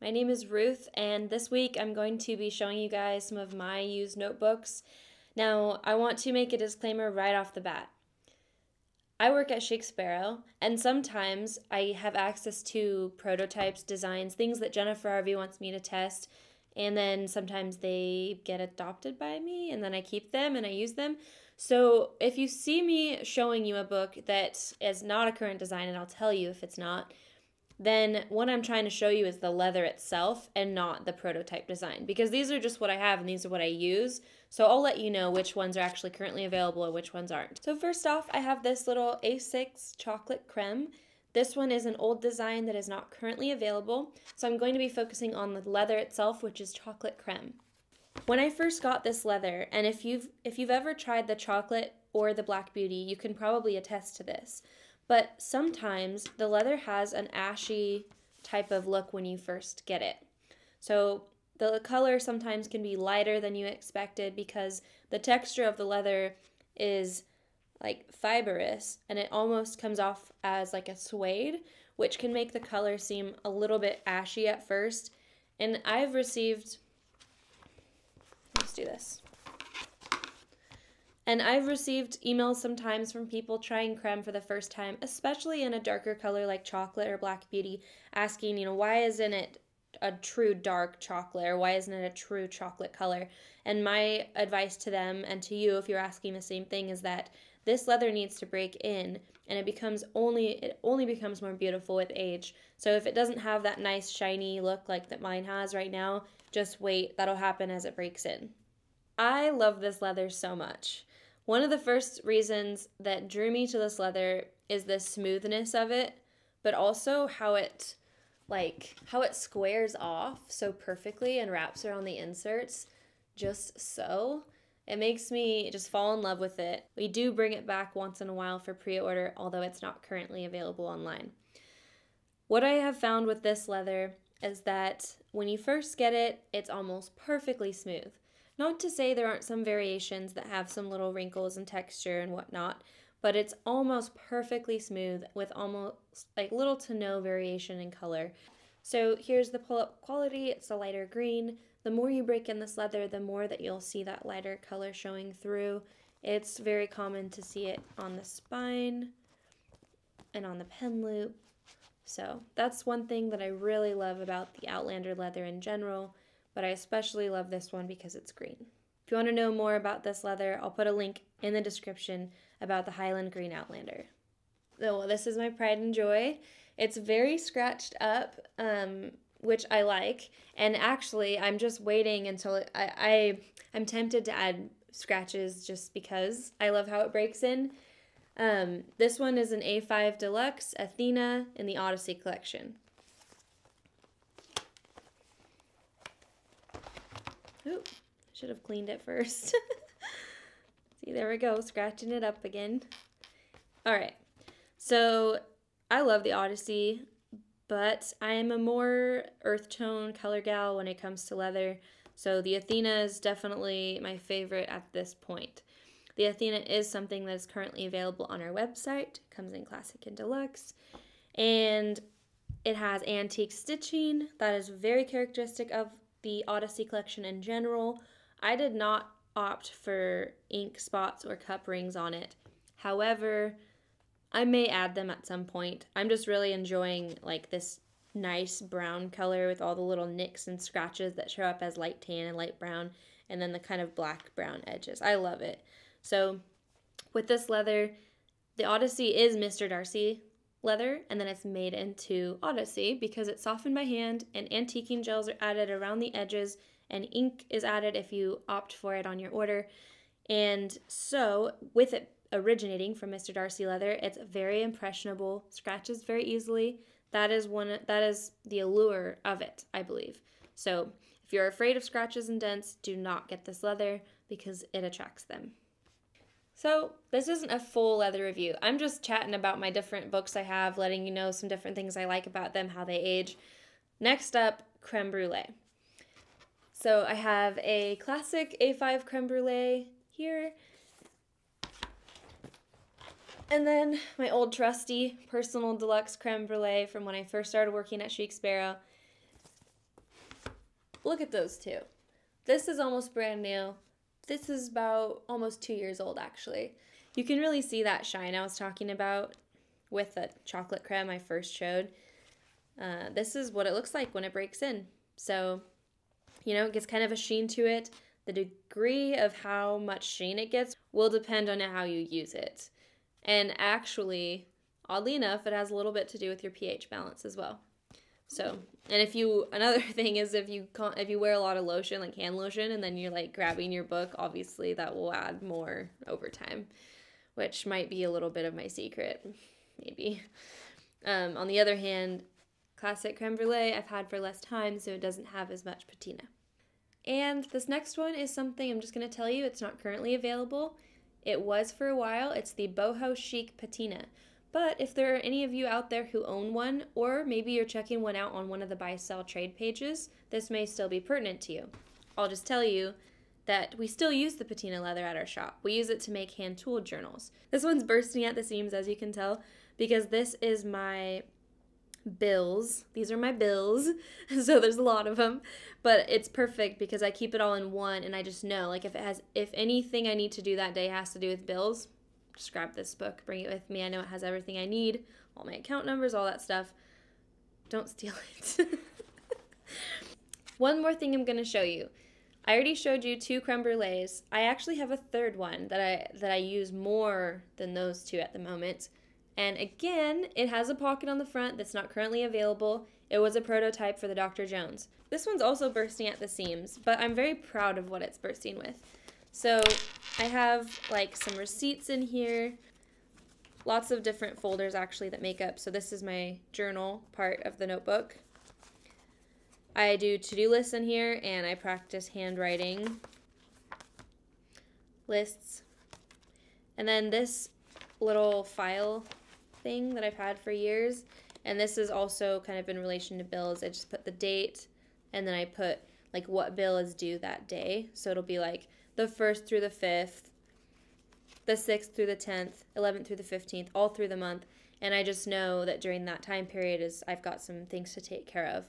My name is Ruth, and this week I'm going to be showing you guys some of my used notebooks. Now, I want to make a disclaimer right off the bat. I work at Chic, Sparrow, and sometimes I have access to prototypes, designs, things that Jennifer RV wants me to test, and then sometimes they get adopted by me, and then I keep them and I use them. So if you see me showing you a book that is not a current design, and I'll tell you if it's not, then what I'm trying to show you is the leather itself and not the prototype design, because these are just what I have and these are what I use. So I'll let you know which ones are actually currently available and which ones aren't. So first off, I have this little A6 chocolate creme. This one is an old design that is not currently available. So I'm going to be focusing on the leather itself, which is chocolate creme. When I first got this leather, and if you've ever tried the chocolate or the Black Beauty, you can probably attest to this. But sometimes the leather has an ashy type of look when you first get it. So the color sometimes can be lighter than you expected because the texture of the leather is like fibrous and it almost comes off as like a suede, which can make the color seem a little bit ashy at first. And I've received, let's do this. And I've received emails sometimes from people trying creme for the first time, especially in a darker color like chocolate or Black Beauty, asking, why isn't it a true dark chocolate, or why isn't it a true chocolate color? And my advice to them and to you, if you're asking the same thing, is that this leather needs to break in, and it only becomes more beautiful with age. So if it doesn't have that nice shiny look like that mine has right now, just wait, that'll happen as it breaks in. I love this leather so much. One of the first reasons that drew me to this leather is the smoothness of it, but also how it squares off so perfectly and wraps around the inserts just so. It makes me just fall in love with it. We do bring it back once in a while for pre-order, although it's not currently available online. What I have found with this leather is that when you first get it, it's almost perfectly smooth. Not to say there aren't some variations that have some little wrinkles and texture and whatnot, but it's almost perfectly smooth with almost like little to no variation in color. So here's the pull-up quality. It's a lighter green. The more you break in this leather, the more that you'll see that lighter color showing through. It's very common to see it on the spine and on the pen loop. So that's one thing that I really love about the Outlander leather in general, but I especially love this one because it's green. If you want to know more about this leather, I'll put a link in the description about the Highland Green Outlander. So this is my pride and joy. It's very scratched up, which I like, and actually I'm just waiting until I'm tempted to add scratches just because I love how it breaks in. This one is an A5 Deluxe Athena in the Odyssey collection. Ooh, should have cleaned it first. See, there we go, scratching it up again. All right, so I love the Odyssey, but I am a more earth tone color gal when it comes to leather, so the Athena is definitely my favorite at this point. The Athena is something that is currently available on our website. It comes in classic and deluxe, and it has antique stitching that is very characteristic of the Odyssey collection in general. I did not opt for ink spots or cup rings on it. However, I may add them at some point. I'm just really enjoying like this nice brown color with all the little nicks and scratches that show up as light tan and light brown, and then the kind of black brown edges. I love it. So with this leather, the Odyssey is Mr. Darcy leather, and then it's made into Odyssey because it's softened by hand, and antiquing gels are added around the edges, and ink is added if you opt for it on your order. And so with it originating from Mr. Darcy leather, it's very impressionable, scratches very easily. That is the allure of it, I believe. So if you're afraid of scratches and dents, do not get this leather because it attracts them. So this isn't a full leather review. I'm just chatting about my different books I have, letting you know some different things I like about them, how they age. Next up, Creme Brulee. So I have a classic A5 Creme Brulee here. And then my old trusty personal deluxe Creme Brulee from when I first started working at Chic Sparrow. look at those two. This is almost brand new. This is about almost 2 years old, actually. You can really see that shine I was talking about with the chocolate creme I first showed. This is what it looks like when it breaks in. So, you know, it gets kind of a sheen to it. The degree of how much sheen it gets will depend on how you use it. And actually, oddly enough, it has a little bit to do with your pH balance as well. So, and another thing is if you wear a lot of lotion, like hand lotion, and then you're like grabbing your book, obviously that will add more over time, which might be a little bit of my secret, maybe. On the other hand, classic creme brulee I've had for less time, so it doesn't have as much patina. And this next one is something I'm just going to tell you, it's not currently available. It was for a while. It's the Boho Chic Patina. But if there are any of you out there who own one, or maybe you're checking one out on one of the buy-sell trade pages, this may still be pertinent to you. I'll just tell you that we still use the patina leather at our shop. We use it to make hand-tooled journals. This one's bursting at the seams, as you can tell, because this is my bills. These are my bills, so there's a lot of them, but it's perfect because I keep it all in one, and I just know, like, if anything I need to do that day has to do with bills, just grab this book, bring it with me. I know it has everything I need, all my account numbers, all that stuff. Don't steal it. One more thing I'm going to show you. I already showed you 2 creme brulees. I actually have a third one that I use more than those 2 at the moment. And again, it has a pocket on the front that's not currently available. It was a prototype for the Dr. Jones. This one's also bursting at the seams, but I'm very proud of what it's bursting with. So I have like some receipts in here, lots of different folders actually that make up. So this is my journal part of the notebook. I do to-do lists in here, and I practice handwriting lists. And then this little file thing that I've had for years, and this is also kind of in relation to bills. I just put the date, and then I put like what bill is due that day. So it'll be like the 1st through the 5th, the 6th through the 10th, 11th through the 15th, all through the month. And I just know that during that time period I've got some things to take care of.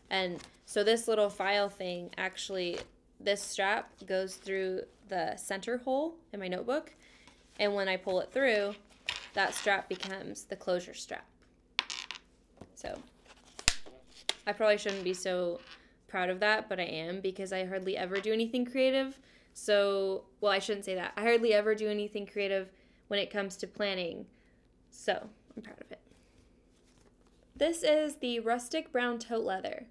And so this little file thing, actually, this strap goes through the center hole in my notebook. And when I pull it through, that strap becomes the closure strap. So I probably shouldn't be so proud of that, but I am, because I hardly ever do anything creative. So, well, I shouldn't say that. I hardly ever do anything creative when it comes to planning. So I'm proud of it. This is the Rustic Brown Tote Leather.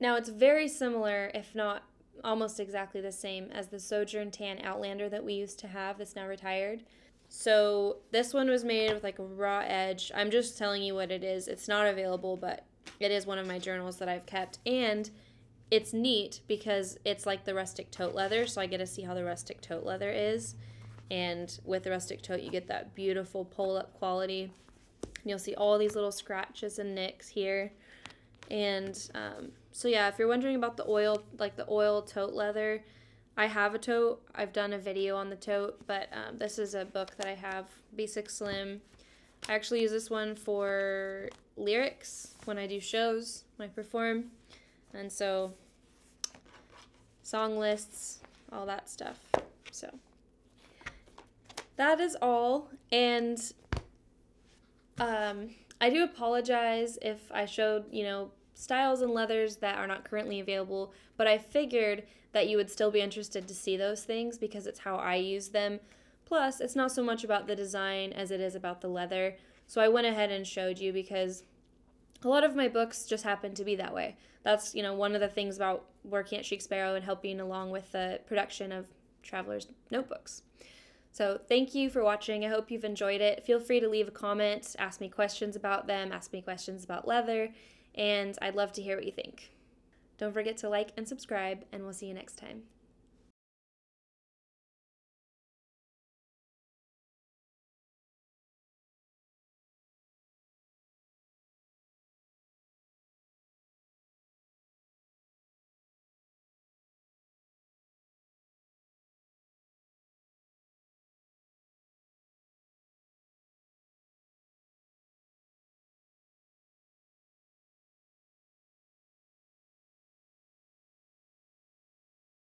Now, it's very similar, if not almost exactly the same, as the Sojourn Tan Outlander that we used to have that's now retired. So this one was made with like a raw edge. I'm just telling you what it is. It's not available, but it is one of my journals that I've kept. And it's neat because it's like the Rustic Tote Leather, so I get to see how the Rustic Tote Leather is. And with the Rustic Tote, you get that beautiful pull-up quality. And you'll see all these little scratches and nicks here. And so yeah, if you're wondering about the oil, like the oil tote leather, I have a tote. I've done a video on the tote, but this is a book that I have, Basic Slim. I actually use this one for lyrics when I do shows, when I perform. And so song lists, all that stuff. So that is all. And I do apologize if I showed, styles and leathers that are not currently available, but I figured that you would still be interested to see those things because it's how I use them. Plus, it's not so much about the design as it is about the leather. So I went ahead and showed you because a lot of my books just happen to be that way. That's, one of the things about working at Chic Sparrow and helping along with the production of Traveler's Notebooks. So thank you for watching. I hope you've enjoyed it. Feel free to leave a comment, ask me questions about them, ask me questions about leather, and I'd love to hear what you think. Don't forget to like and subscribe, and we'll see you next time.